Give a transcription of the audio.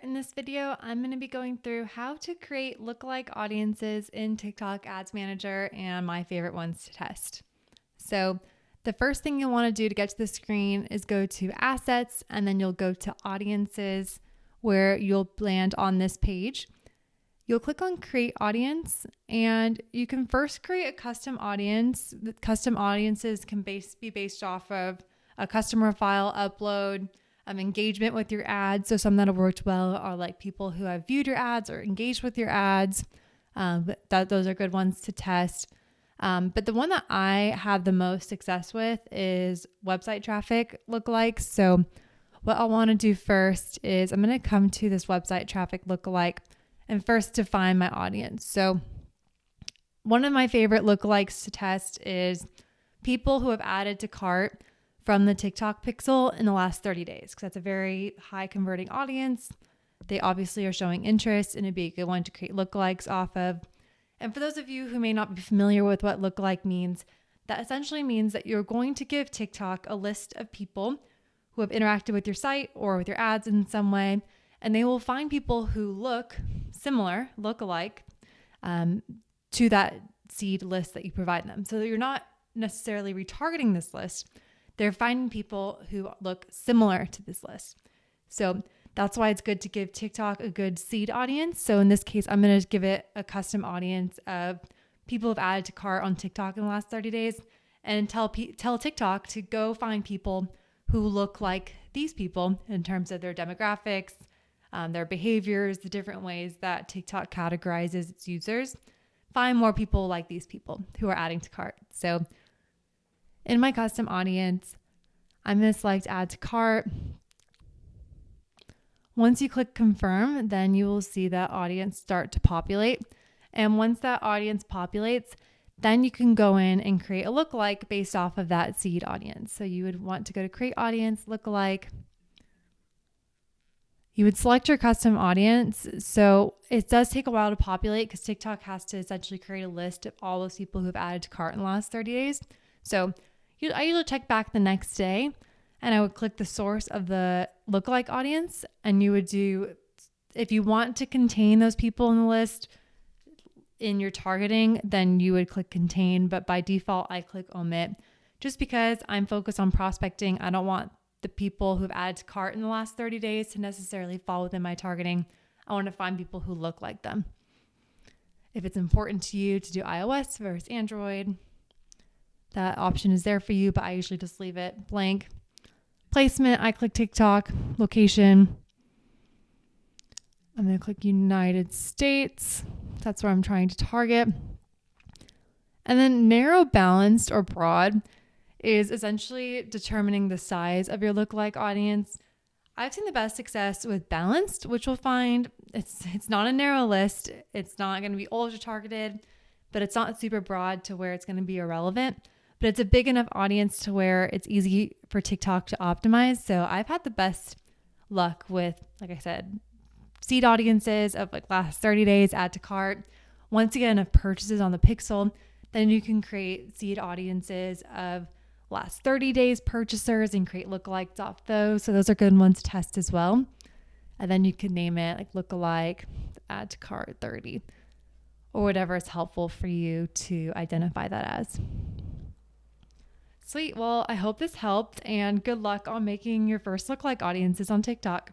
in this video, I'm going to be going through how to create lookalike audiences in TikTok Ads Manager and my favorite ones to test. So the first thing you'll want to do to get to the screen is go to Assets, and then you'll go to Audiences, where you'll land on this page. You'll click on Create Audience, and you can first create a custom audience. The custom audiences can be based off of a customer file upload, engagement with your ads. So some that have worked well are like people who have viewed your ads or engaged with your ads. Those are good ones to test. But the one that I have the most success with is website traffic lookalikes. So what I want to do first is I'm going to come to this website traffic lookalike and first define my audience. So one of my favorite lookalikes to test is people who have added to cart from the TikTok pixel in the last 30 days, because that's a very high converting audience. They obviously are showing interest, and it'd be a good one to create lookalikes off of. And for those of you who may not be familiar with what lookalike means, that essentially means that you're going to give TikTok a list of people who have interacted with your site or with your ads in some way, and they will find people who look similar, lookalike, to that seed list that you provide them. So that you're not necessarily retargeting this list. They're finding people who look similar to this list. So that's why it's good to give TikTok a good seed audience. So in this case, I'm going to give it a custom audience of people who've added to cart on TikTok in the last 30 days, and tell TikTok to go find people who look like these people in terms of their demographics, their behaviors, the different ways that TikTok categorizes its users. Find more people like these people who are adding to cart. So in my custom audience, I'm going to select add to cart. Once you click confirm, then you will see that audience start to populate. And once that audience populates, then you can go in and create a lookalike based off of that seed audience. So you would want to go to create audience, lookalike. You would select your custom audience. So it does take a while to populate because TikTok has to essentially create a list of all those people who've added to cart in the last 30 days. So I usually check back the next day, and I would click the source of the lookalike audience, and you would do, if you want to contain those people in the list in your targeting, then you would click contain, but by default, I click omit just because I'm focused on prospecting. I don't want the people who've added to cart in the last 30 days to necessarily fall within my targeting. I want to find people who look like them. If it's important to you to do iOS versus Android, that option is there for you, but I usually just leave it blank. Placement, I click TikTok. Location, I'm going to click United States. That's where I'm trying to target. And then narrow, balanced, or broad is essentially determining the size of your lookalike audience. I've seen the best success with balanced, which we'll find it's not a narrow list. It's not going to be ultra targeted, but it's not super broad to where it's going to be irrelevant. But it's a big enough audience to where it's easy for TikTok to optimize. So I've had the best luck with, like I said, seed audiences of like last 30 days, add to cart. Once you get enough purchases on the pixel, then you can create seed audiences of last 30 days purchasers and create lookalikes off those. So those are good ones to test as well. And then you can name it like lookalike, add to cart 30, or whatever is helpful for you to identify that as. Sweet. Well, I hope this helped, and good luck on making your first lookalike audiences on TikTok.